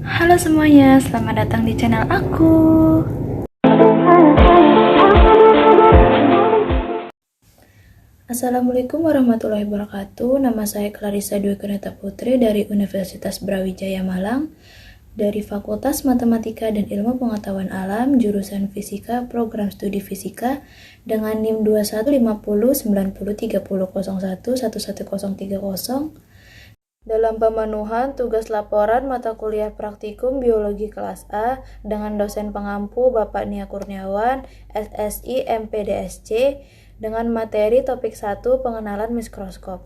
Halo semuanya, selamat datang di channel aku. Assalamualaikum warahmatullahi wabarakatuh. Nama saya Clarissa Dwi Kuneta Putri dari Universitas Brawijaya Malang, dari Fakultas Matematika dan Ilmu Pengetahuan Alam, jurusan Fisika, Program Studi Fisika, dengan NIM 2150903001111030. Dalam pemenuhan tugas laporan mata kuliah praktikum biologi kelas A dengan dosen pengampu Bapak Nia Kurniawan, SSI MPDSC, dengan materi topik 1 pengenalan mikroskop.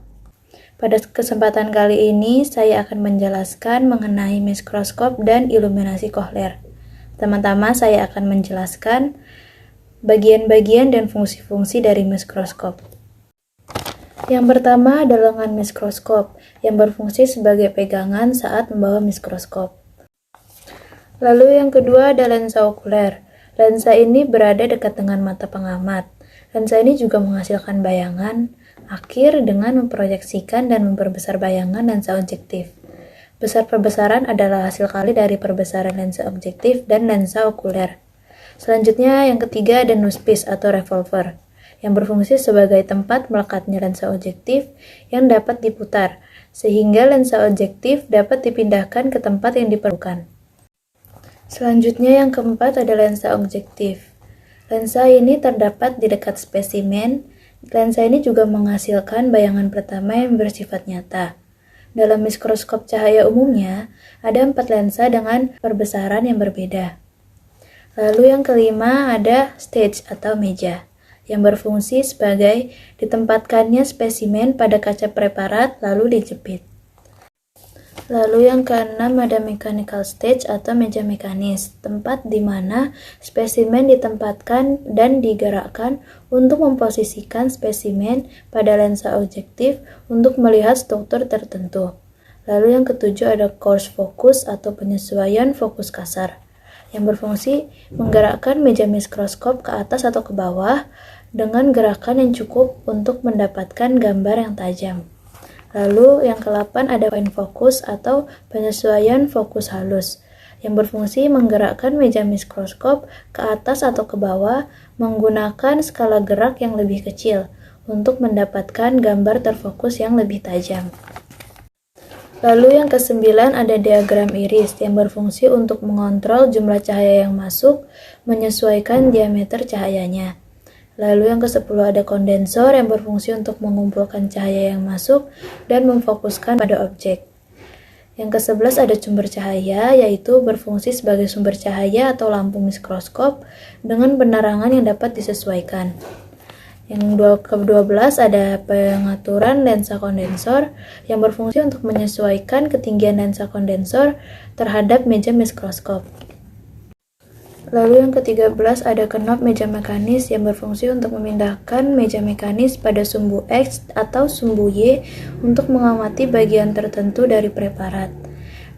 Pada kesempatan kali ini saya akan menjelaskan mengenai mikroskop dan iluminasi Kohler. Pertama-tama saya akan menjelaskan bagian-bagian dan fungsi-fungsi dari mikroskop. Yang pertama adalah lengan mikroskop yang berfungsi sebagai pegangan saat membawa mikroskop. Lalu yang kedua ada lensa okuler. Lensa ini berada dekat dengan mata pengamat. Lensa ini juga menghasilkan bayangan akhir dengan memproyeksikan dan memperbesar bayangan lensa objektif. Besar-perbesaran adalah hasil kali dari perbesaran lensa objektif dan lensa okuler. Selanjutnya yang ketiga ada nuspis atau revolver, yang berfungsi sebagai tempat melekatnya lensa objektif yang dapat diputar, sehingga lensa objektif dapat dipindahkan ke tempat yang diperlukan. Selanjutnya yang keempat ada lensa objektif. Lensa ini terdapat di dekat spesimen. Lensa ini juga menghasilkan bayangan pertama yang bersifat nyata. Dalam mikroskop cahaya umumnya, ada 4 lensa dengan perbesaran yang berbeda. Lalu yang kelima ada stage atau meja, yang berfungsi sebagai ditempatkannya spesimen pada kaca preparat lalu dijepit. Lalu yang keenam ada mechanical stage atau meja mekanis, tempat di mana spesimen ditempatkan dan digerakkan untuk memposisikan spesimen pada lensa objektif untuk melihat struktur tertentu. Lalu yang ketujuh ada coarse focus atau penyesuaian fokus kasar, yang berfungsi menggerakkan meja mikroskop ke atas atau ke bawah dengan gerakan yang cukup untuk mendapatkan gambar yang tajam. Lalu yang ke-8 ada fine focus atau penyesuaian fokus halus, yang berfungsi menggerakkan meja mikroskop ke atas atau ke bawah menggunakan skala gerak yang lebih kecil untuk mendapatkan gambar terfokus yang lebih tajam. Lalu yang ke-9 ada diagram iris, yang berfungsi untuk mengontrol jumlah cahaya yang masuk, menyesuaikan diameter cahayanya. Lalu yang ke-10 ada kondensor, yang berfungsi untuk mengumpulkan cahaya yang masuk dan memfokuskan pada objek. Yang ke-11 ada sumber cahaya, yaitu berfungsi sebagai sumber cahaya atau lampu mikroskop dengan penerangan yang dapat disesuaikan. Yang ke-12 ada pengaturan lensa kondensor, yang berfungsi untuk menyesuaikan ketinggian lensa kondensor terhadap meja mikroskop. Lalu yang ke-13 ada knob meja mekanis, yang berfungsi untuk memindahkan meja mekanis pada sumbu X atau sumbu Y untuk mengamati bagian tertentu dari preparat.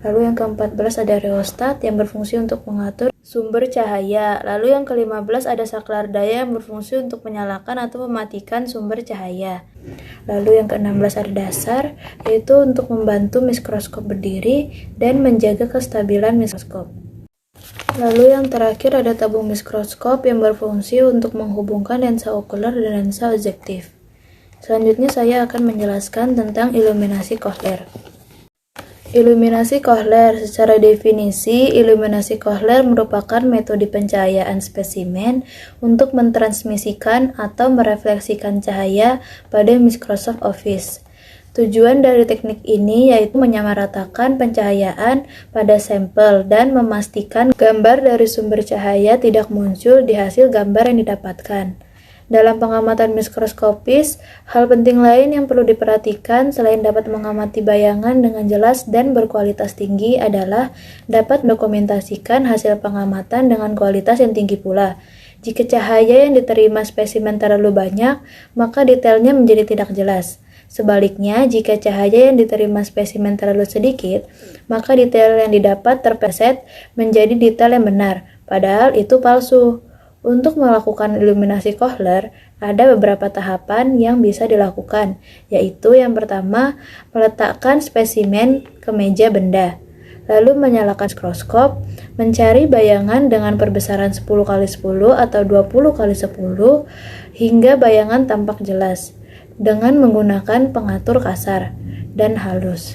Lalu yang ke-14 ada rheostat, yang berfungsi untuk mengatur sumber cahaya. Lalu yang ke-15 ada saklar daya, yang berfungsi untuk menyalakan atau mematikan sumber cahaya. Lalu yang ke-16 ada dasar, yaitu untuk membantu mikroskop berdiri dan menjaga kestabilan mikroskop. Lalu yang terakhir ada tabung mikroskop, yang berfungsi untuk menghubungkan lensa okuler dan lensa objektif. Selanjutnya saya akan menjelaskan tentang iluminasi Kohler. Iluminasi Kohler, secara definisi, iluminasi Kohler merupakan metode pencahayaan spesimen untuk mentransmisikan atau merefleksikan cahaya pada Microsoft Office. Tujuan dari teknik ini yaitu menyamaratakan pencahayaan pada sampel dan memastikan gambar dari sumber cahaya tidak muncul di hasil gambar yang didapatkan. Dalam pengamatan mikroskopis, hal penting lain yang perlu diperhatikan selain dapat mengamati bayangan dengan jelas dan berkualitas tinggi adalah dapat mendokumentasikan hasil pengamatan dengan kualitas yang tinggi pula. Jika cahaya yang diterima spesimen terlalu banyak, maka detailnya menjadi tidak jelas. Sebaliknya, jika cahaya yang diterima spesimen terlalu sedikit, maka detail yang didapat terpreset menjadi detail yang benar, padahal itu palsu. Untuk melakukan iluminasi Kohler, ada beberapa tahapan yang bisa dilakukan, yaitu yang pertama, meletakkan spesimen ke meja benda. lalu menyalakan mikroskop, mencari bayangan dengan perbesaran 10x10 atau 20x10 hingga bayangan tampak jelas dengan menggunakan pengatur kasar dan halus.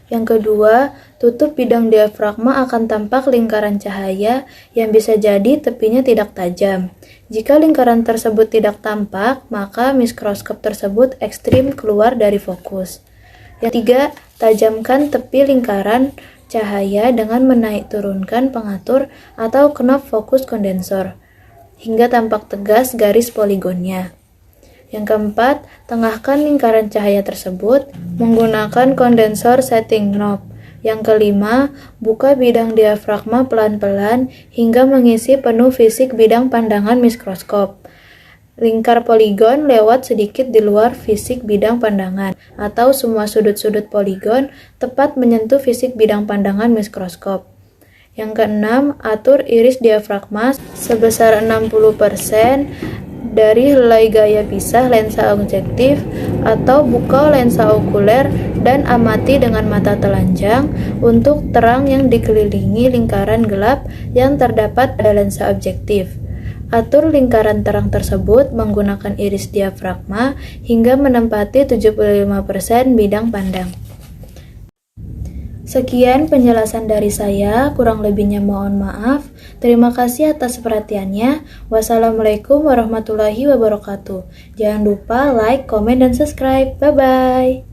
Yang kedua, tutup bidang diafragma akan tampak lingkaran cahaya yang bisa jadi tepinya tidak tajam. Jika lingkaran tersebut tidak tampak, maka mikroskop tersebut ekstrim keluar dari fokus. Yang ketiga, tajamkan tepi lingkaran cahaya dengan menaik turunkan pengatur atau knob fokus kondensor hingga tampak tegas garis poligonnya. Yang keempat, tengahkan lingkaran cahaya tersebut menggunakan kondensor setting knob. Yang kelima, buka bidang diafragma pelan-pelan hingga mengisi penuh fisik bidang pandangan mikroskop. Lingkar poligon lewat sedikit di luar fisik bidang pandangan, atau semua sudut-sudut poligon tepat menyentuh fisik bidang pandangan mikroskop. Yang keenam, atur iris diafragma sebesar 60% dari helai gaya pisah lensa objektif atau buka lensa okuler dan amati dengan mata telanjang untuk terang yang dikelilingi lingkaran gelap yang terdapat pada lensa objektif. Atur lingkaran terang tersebut menggunakan iris diafragma hingga menempati 75% bidang pandang. Sekian penjelasan dari saya, kurang lebihnya mohon maaf. Terima kasih atas perhatiannya. Wassalamualaikum warahmatullahi wabarakatuh. Jangan lupa like, komen, dan subscribe. Bye-bye.